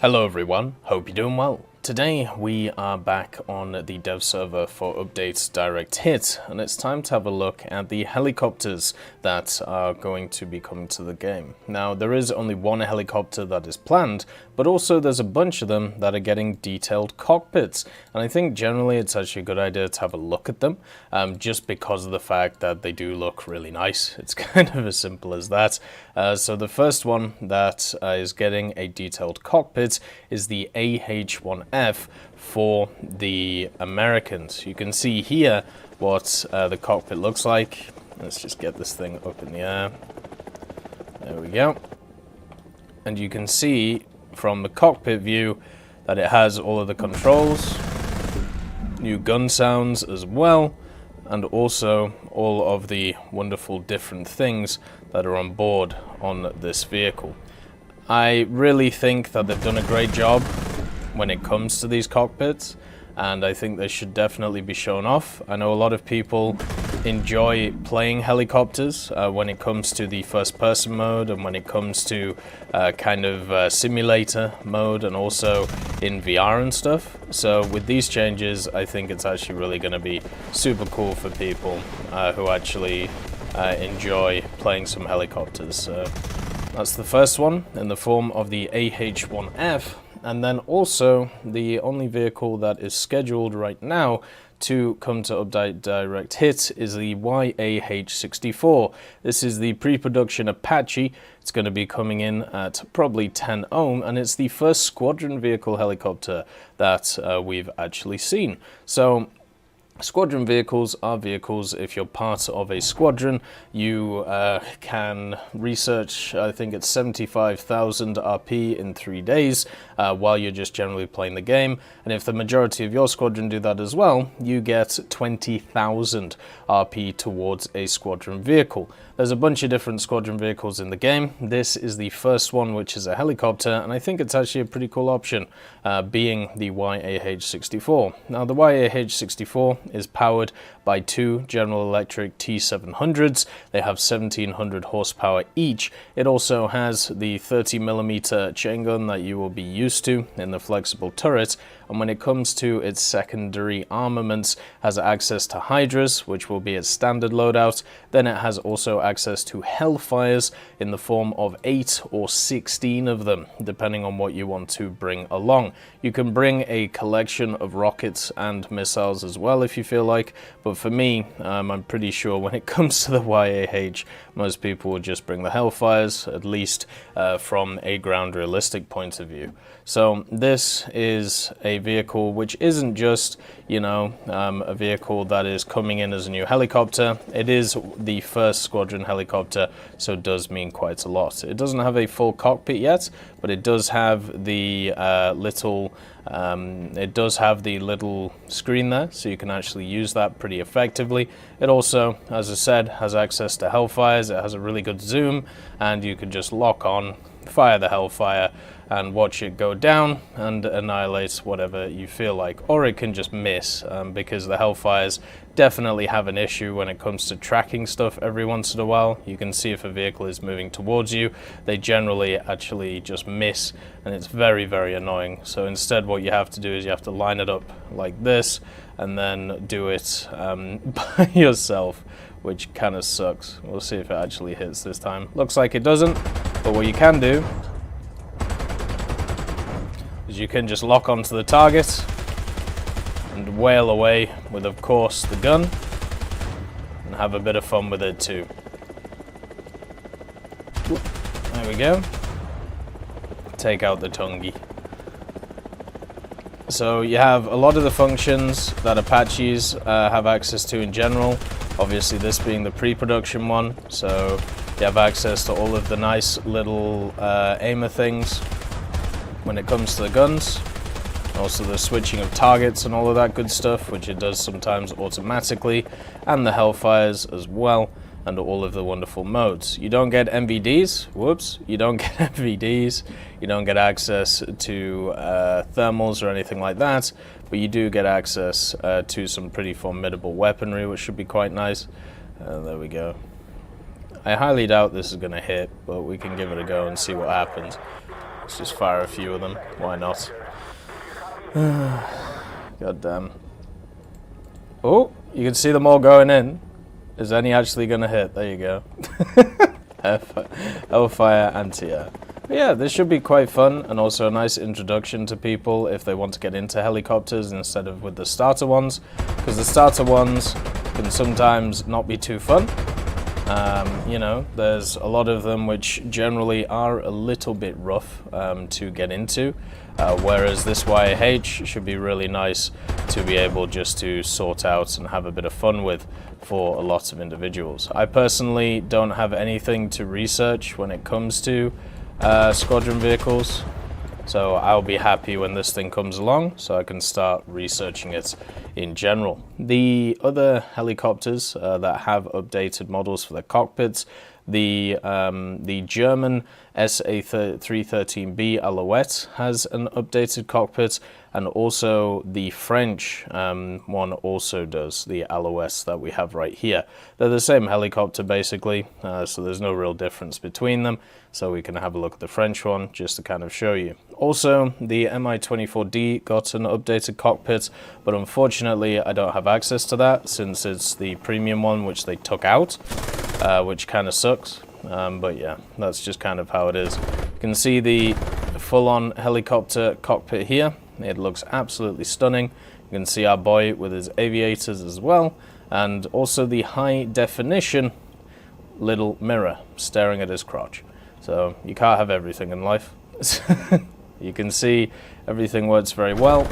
Hello everyone, hope you're doing well. Today we are back on the dev server for updates direct hit, and it's time to have a look at the helicopters that are going to be coming to the game. Now there is only one helicopter that is planned, but also there's a bunch of them that are getting detailed cockpits, and I think generally it's actually a good idea to have a look at them, just because of the fact that they do look really nice. It's kind of as simple as that. So the first one that is getting a detailed cockpit is the AH-1F for the Americans. You can see here what the cockpit looks like. Let's just get this thing up in the air. There we go. And you can see from the cockpit view that it has all of the controls, new gun sounds as well, and also all of the wonderful different things that are on board on this vehicle. I really think that they've done a great job when it comes to these cockpits, and I think they should definitely be shown off. I know a lot of people enjoy playing helicopters when it comes to the first person mode and when it comes to kind of simulator mode and also in VR and stuff. So with these changes, I think it's actually really going to be super cool for people who actually enjoy playing some helicopters. So that's the first one in the form of the AH-1F. And then also the only vehicle that is scheduled right now to come to update direct hit is the YAH-64. This is the pre-production Apache. It's going to be coming in at probably 10 ohm, and it's the first squadron vehicle helicopter that we've actually seen. So squadron vehicles are vehicles. If you're part of a squadron, you can research, I think it's 75,000 RP in 3 days while you're just generally playing the game. And if the majority of your squadron do that as well, you get 20,000 RP towards a squadron vehicle. There's a bunch of different squadron vehicles in the game. This is the first one, which is a helicopter, and I think it's actually a pretty cool option, being the YAH-64. Now, the YAH-64 is powered by two General Electric T700s. They have 1700 horsepower each. It also has the 30mm chain gun that you will be used to in the flexible turret, and when it comes to its secondary armaments, has access to Hydras, which will be its standard loadout. Then it has also access to Hellfires in the form of 8 or 16 of them, depending on what you want to bring along. You can bring a collection of rockets and missiles as well if you feel like, but for me, I'm pretty sure when it comes to the YAH, most people would just bring the Hellfires, at least from a ground realistic point of view. So this is a vehicle which isn't just, you know, a vehicle that is coming in as a new helicopter. It is the first squadron helicopter, so it does mean quite a lot. It doesn't have a full cockpit yet, but it does have the little screen there, so you can actually use that pretty effectively. It also, as I said, has access to Hellfires. It has a really good zoom, and you can just lock on, fire the Hellfire, and watch it go down and annihilate whatever you feel like. Or it can just miss, because the Hellfires definitely have an issue when it comes to tracking stuff every once in a while. You can see if a vehicle is moving towards you, they generally actually just miss, and it's very, very annoying. So instead what you have to do is you have to line it up like this and then do it by yourself, which kind of sucks. We'll see if it actually hits this time. Looks like it doesn't, but what you can do is you can just lock onto the target and wail away with, of course, the gun, and have a bit of fun with it too. There we go. Take out the Tungi. So you have a lot of the functions that Apaches have access to in general. Obviously this being the pre-production one, so you have access to all of the nice little aimer things when it comes to the guns. Also the switching of targets and all of that good stuff, which it does sometimes automatically, and the Hellfires as well, and all of the wonderful modes. You don't get MVDs, whoops, you don't get MVDs, you don't get access to thermals or anything like that, but you do get access to some pretty formidable weaponry, which should be quite nice. There we go. I highly doubt this is going to hit, but we can give it a go and see what happens. Let's just fire a few of them. Why not? God damn. Oh, you can see them all going in. Is any actually going to hit? There you go. Hellfire anti-air. Yeah, this should be quite fun, and also a nice introduction to people if they want to get into helicopters instead of with the starter ones, because the starter ones can sometimes not be too fun. You know, there's a lot of them which generally are a little bit rough to get into, whereas this YH should be really nice to be able just to sort out and have a bit of fun with for a lot of individuals. I personally don't have anything to research when it comes to squadron vehicles, so I'll be happy when this thing comes along so I can start researching it in general. The other helicopters that have updated models for their cockpits, the German SA313B Alouette has an updated cockpit, and also the French one also does, the Alouette that we have right here. They're the same helicopter basically, so there's no real difference between them. So we can have a look at the French one just to kind of show you. Also, the Mi-24D got an updated cockpit, but unfortunately I don't have access to that since it's the premium one which they took out, which kind of sucks. But yeah, that's just kind of how it is. You can see the full-on helicopter cockpit here. It looks absolutely stunning. You can see our boy with his aviators as well, and also the high-definition little mirror staring at his crotch. So you can't have everything in life. You can see everything works very well.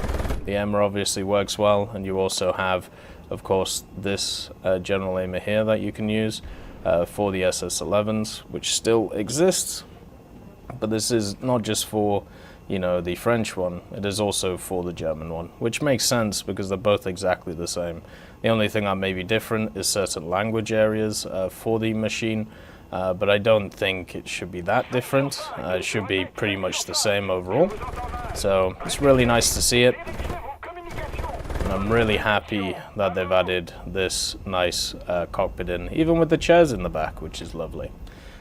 The aimer obviously works well, and you also have, of course, this general aimer here that you can use for the SS11s, which still exists. But this is not just for, you know, the French one, it is also for the German one, which makes sense because they're both exactly the same. The only thing that may be different is certain language areas for the machine, but I don't think it should be that different. It should be pretty much the same overall. So it's really nice to see it. And I'm really happy that they've added this nice cockpit in, even with the chairs in the back, which is lovely.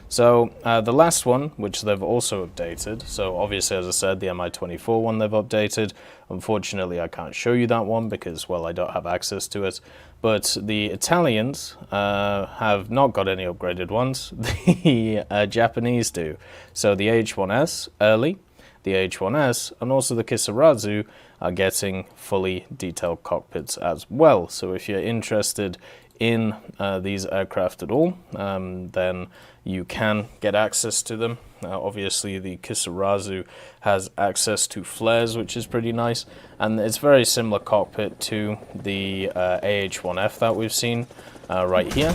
So the last one, which they've also updated, so obviously, as I said, the Mi-24 one they've updated. Unfortunately, I can't show you that one because, well, I don't have access to it. But the Italians have not got any upgraded ones. The Japanese do. So the H1S early, the H1S, and also the Kisarazu are getting fully detailed cockpits as well. So if you're interested in these aircraft at all, then you can get access to them. Obviously the Kisarazu has access to flares, which is pretty nice, and it's very similar cockpit to the AH-1F that we've seen right here.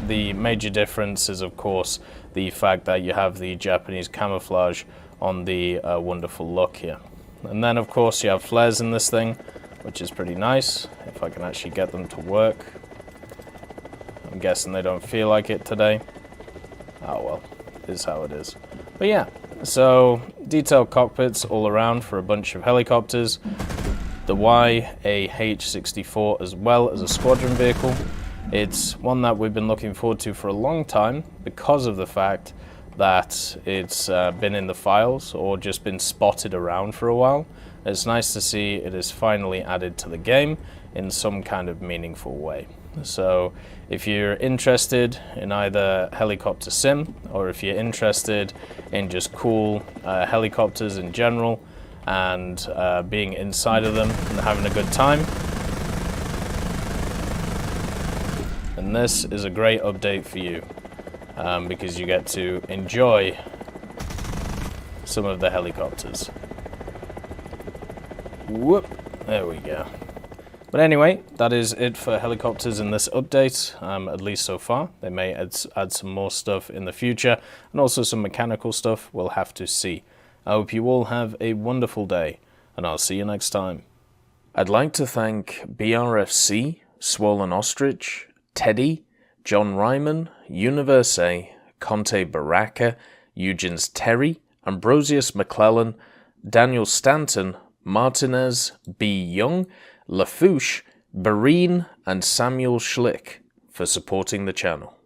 The major difference is, of course, the fact that you have the Japanese camouflage on the wonderful look here. And then, of course, you have flares in this thing, which is pretty nice, if I can actually get them to work. I'm guessing they don't feel like it today. Oh well, it is how it is. But yeah, so detailed cockpits all around for a bunch of helicopters. The YAH-64 as well as a squadron vehicle. It's one that we've been looking forward to for a long time because of the fact that it's been in the files or just been spotted around for a while. It's nice to see it is finally added to the game in some kind of meaningful way. So if you're interested in either helicopter sim, or if you're interested in just cool helicopters in general and being inside of them and having a good time, then this is a great update for you, because you get to enjoy some of the helicopters. Whoop, there we go. But anyway, that is it for helicopters in this update, at least so far. They may add some more stuff in the future, and also some mechanical stuff. We'll have to see. I hope you all have a wonderful day, and I'll see you next time. I'd like to thank BRFC, Swollen Ostrich, Teddy, John Ryman, Universe, Conte Baraka, Eugens Terry, Ambrosius McClellan, Daniel Stanton, Martinez, B. Young, Lafouche, Barine, and Samuel Schlick for supporting the channel.